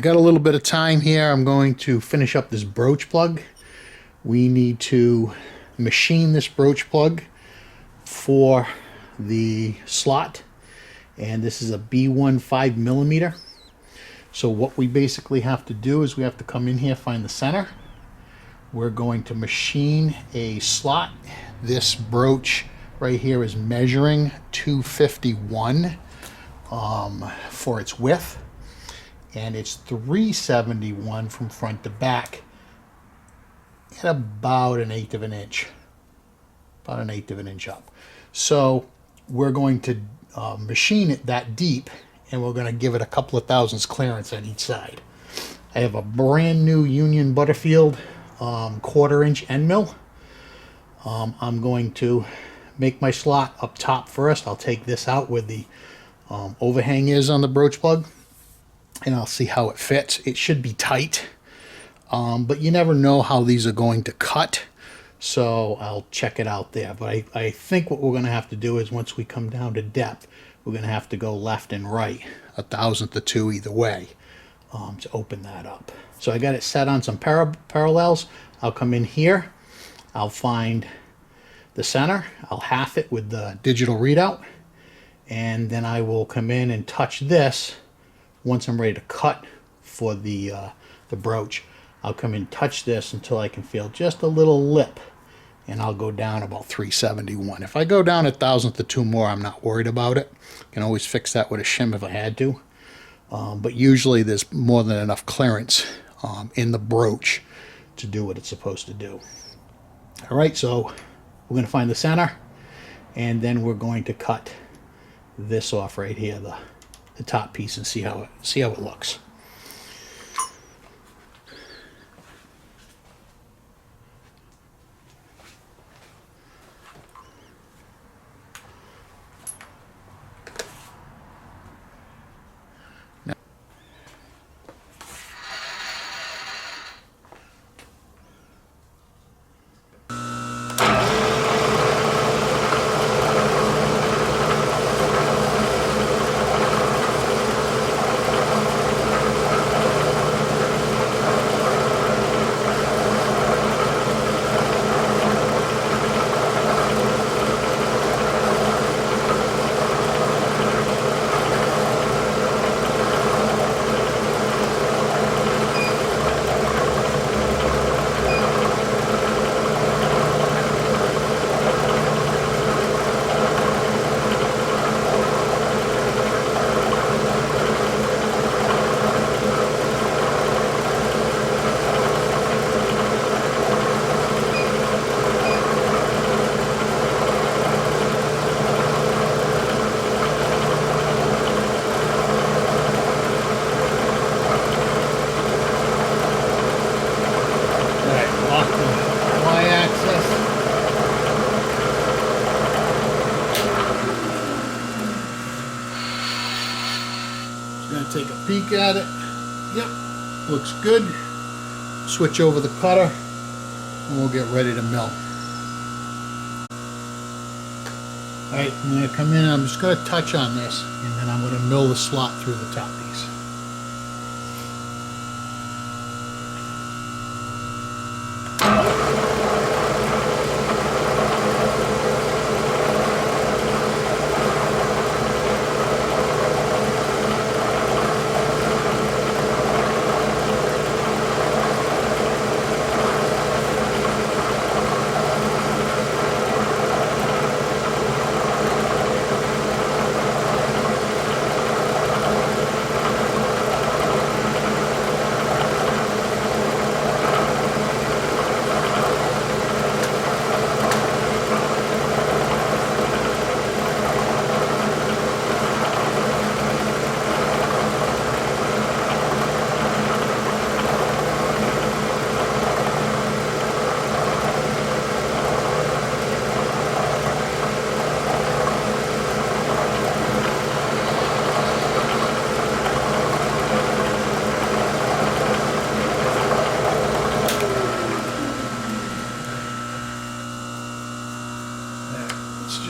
Got a little bit of time here. I'm going to finish up this broach plug. We need to machine this broach plug for the slot, and this is a B1 5mm. So what we basically have to do is we have to come in here, find the center. We're going to machine a slot. This broach right here is measuring 251 for its width, and it's 371 from front to back at about 1/8 of an inch, about 1/8 of an inch up. So we're going to machine it that deep, and we're going to give it a couple of thousandths clearance on each side. I have a brand new Union Butterfield 1/4 inch end mill. I'm going to make my slot up top first. I'll take this out where the overhang is on the broach plug, and I'll see how it fits. It should be tight, but you never know how these are going to cut, so I'll check it out there. But I think what we're going to have to do is, once we come down to depth, we're going to have to go left and right 1/1000th or 2 either way to open that up. So I got it set on some parallels. I'll come in here, I'll find the center, I'll half it with the digital readout, and then I will come in and touch this once I'm ready to cut for the broach. I'll come in and touch this until I can feel just a little lip, and I'll go down about 371. If I go down 1/1000th or 2 more, I'm not worried about it. Can always fix that with a shim if I had to. But usually there's more than enough clearance in the broach to do what it's supposed to do. All right, so we're going to find the center, and then we're going to cut this off right here, the top piece, and see how it looks. Take a peek at it. Yep, looks good. Switch over the cutter, and we'll get ready to mill. Alright, I'm going to come in, I'm just going to touch on this, and then I'm going to mill the slot through the top piece.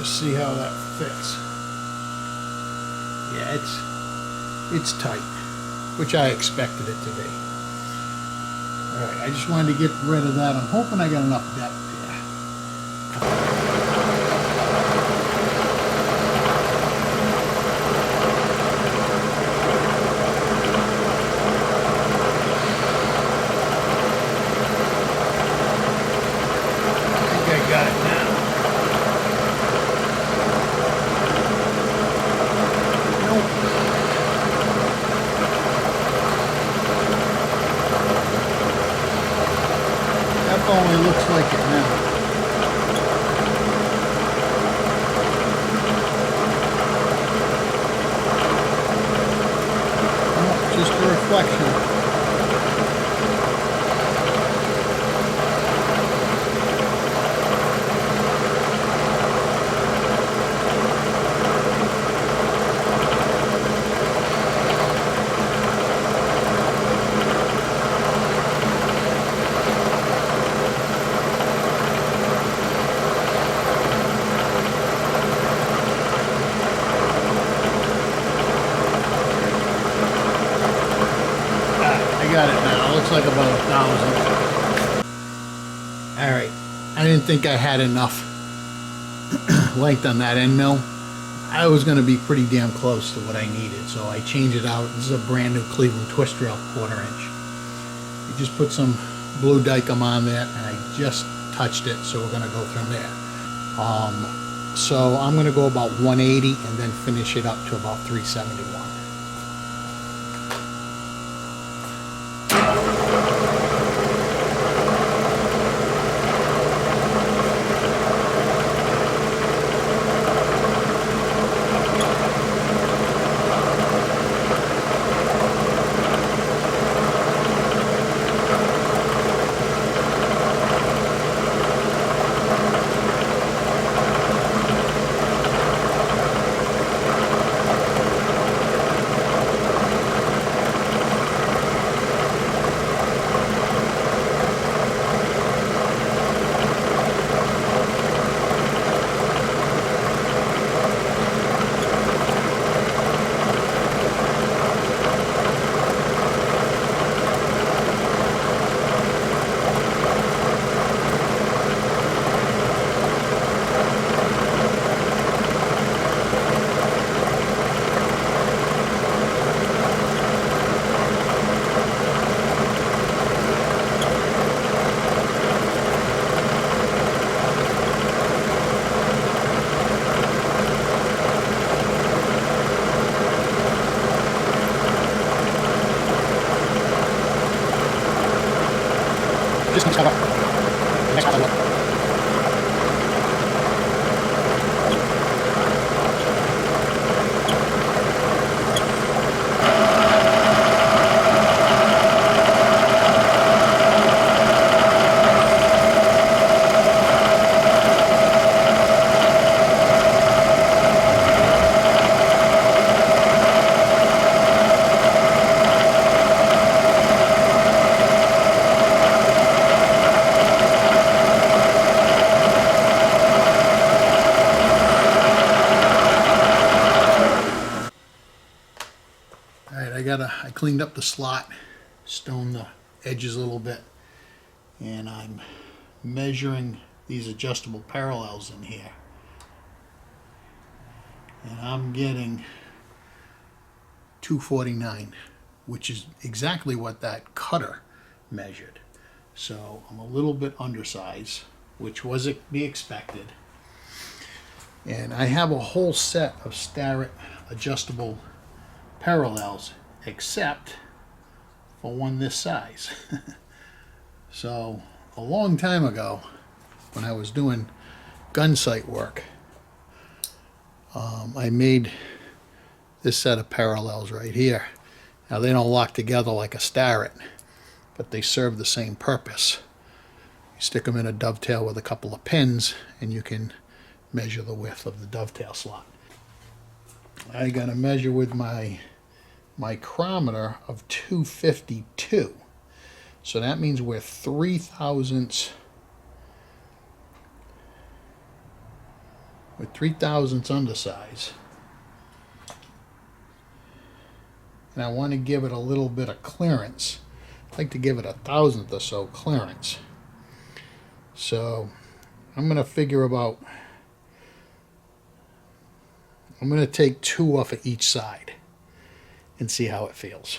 See how that fits. Yeah, it's tight. which I expected it to be. Alright, I just wanted to get rid of that. I'm hoping I got enough depth here. Got it now. Nope. That only looks like it now. Oh, just a reflection. Got it now. Looks like about 1,000. Alright. I didn't think I had enough length on that end mill. I was going to be pretty damn close to what I needed, so I changed it out. This is a brand new Cleveland twist drill, 1/4 inch. You just put some blue Dykem on there, and I just touched it, so we're going to go from there. So I'm going to go about 180 and then finish it up to about 371. Just mix that up. Next one. I cleaned up the slot, stoned the edges a little bit, and I'm measuring these adjustable parallels in here. And I'm getting 249, which is exactly what that cutter measured. So I'm a little bit undersized, which was to be expected. And I have a whole set of Starrett adjustable parallels, except for one this size. So a long time ago, when I was doing gun sight work, I made this set of parallels right here. Now they don't lock together like a Starrett, but they serve the same purpose. You stick them in a dovetail with a couple of pins, and you can measure the width of the dovetail slot. I got to measure with my micrometer of 252. So that means we're 3 thousandths. We're 3 thousandths undersize. and I want to give it a little bit of clearance. I'd like to give it 1/1000th or so clearance. So I'm going to figure about, I'm going to take 2 off of each side and see how it feels.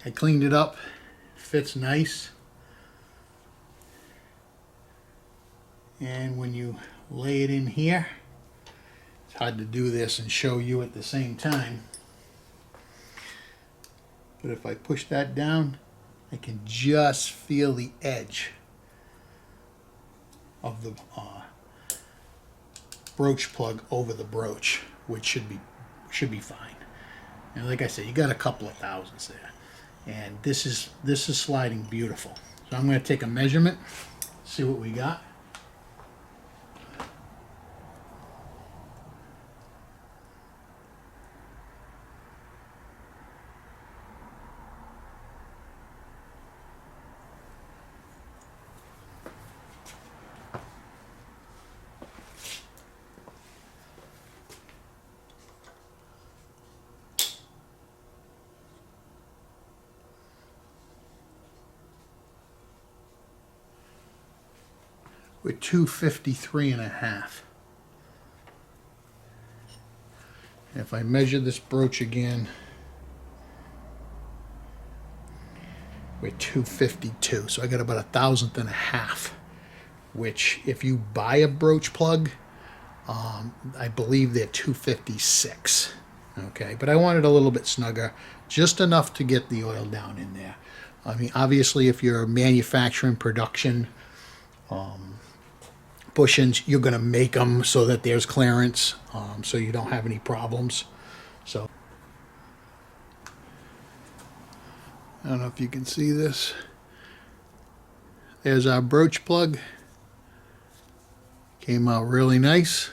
I cleaned it up, fits nice, and when you lay it in here, it's hard to do this and show you at the same time, but if I push that down, I can just feel the edge of the broach plug over the broach, which should be fine. And like I said, you got a couple of thousandths there. And this is sliding beautiful. So I'm going to take a measurement, see what we got. We're 253.5. If I measure this broach again, we're 252. So I got about 1/1000th, which if you buy a broach plug, I believe they're 256. Okay, but I want it a little bit snugger, just enough to get the oil down in there. I mean, obviously, if you're manufacturing production bushings, you're going to make them so that there's clearance, so you don't have any problems. So I don't know if you can see this. There's our broach plug. Came out really nice.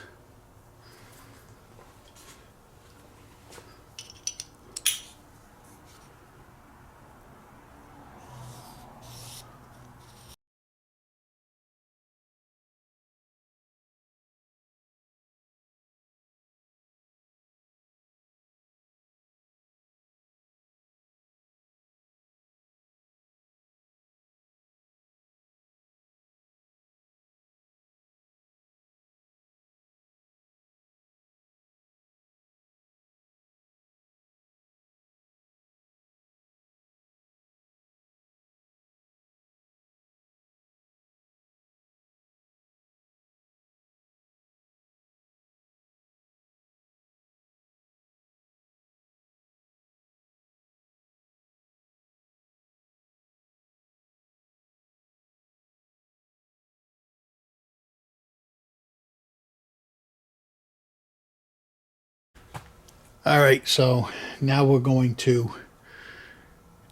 All right, so now we're going to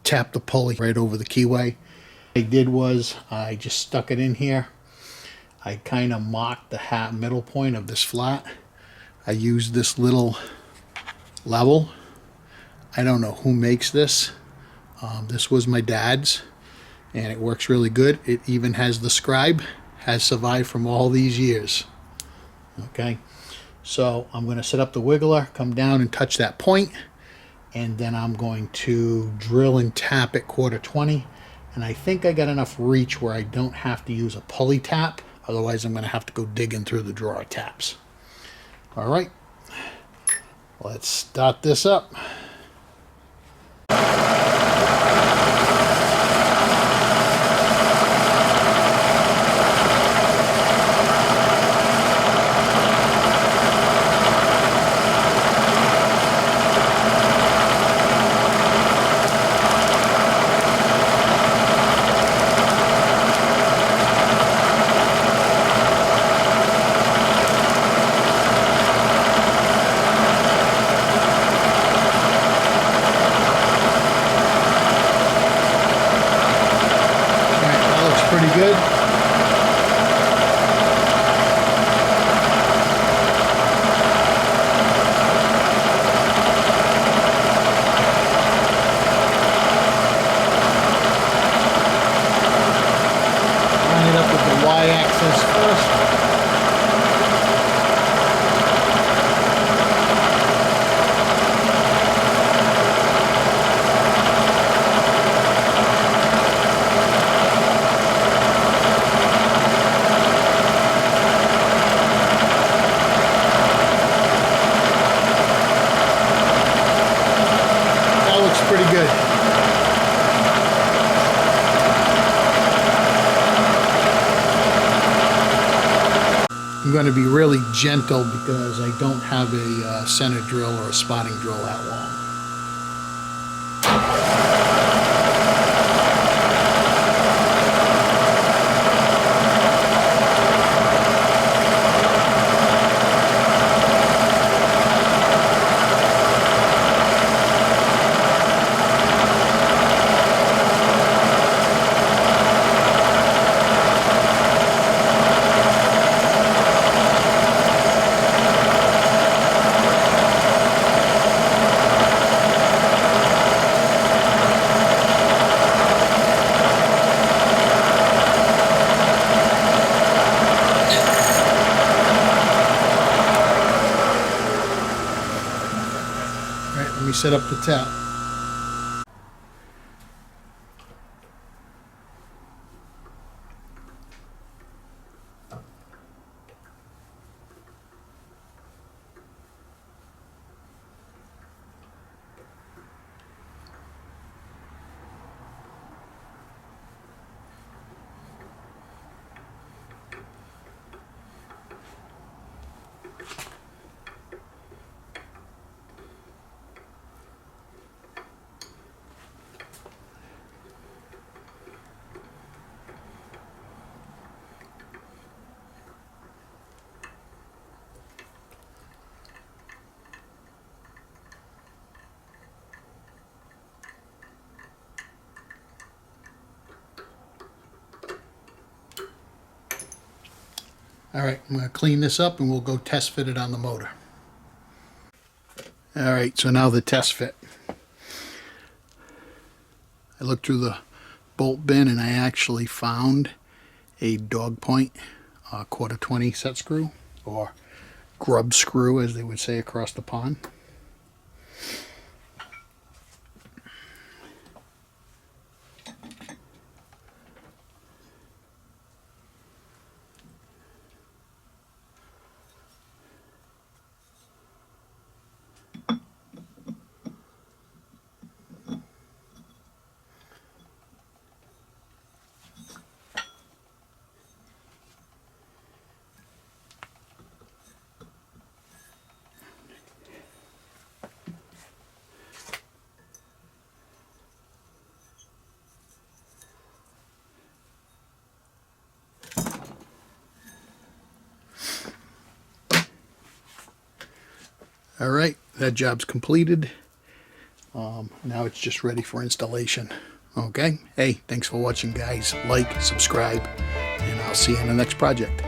tap the pulley right over the keyway. What I did was I just stuck it in here. I kind of marked the middle point of this flat. I used this little level. I don't know who makes this. This was my dad's, and it works really good. It even has the scribe, has survived from all these years. Okay. So I'm going to set up the wiggler, come down and touch that point, and then I'm going to drill and tap at 1/4 20, And I think I got enough reach where I don't have to use a pulley tap. Otherwise, I'm going to have to go digging through the drawer taps. All right, let's start this up. Pretty good. Line it up with the y-axis first. Pretty good. I'm going to be really gentle because I don't have a center drill or a spotting drill that long. Let me set up the tap. All right, I'm going to clean this up and we'll go test fit it on the motor. All right, so now the test fit. I looked through the bolt bin and I actually found a dog point 1/4 set screw, or grub screw as they would say across the pond. All right, that job's completed. Now it's just ready for installation. Okay, hey, thanks for watching, guys. Like, subscribe, and I'll see you in the next project.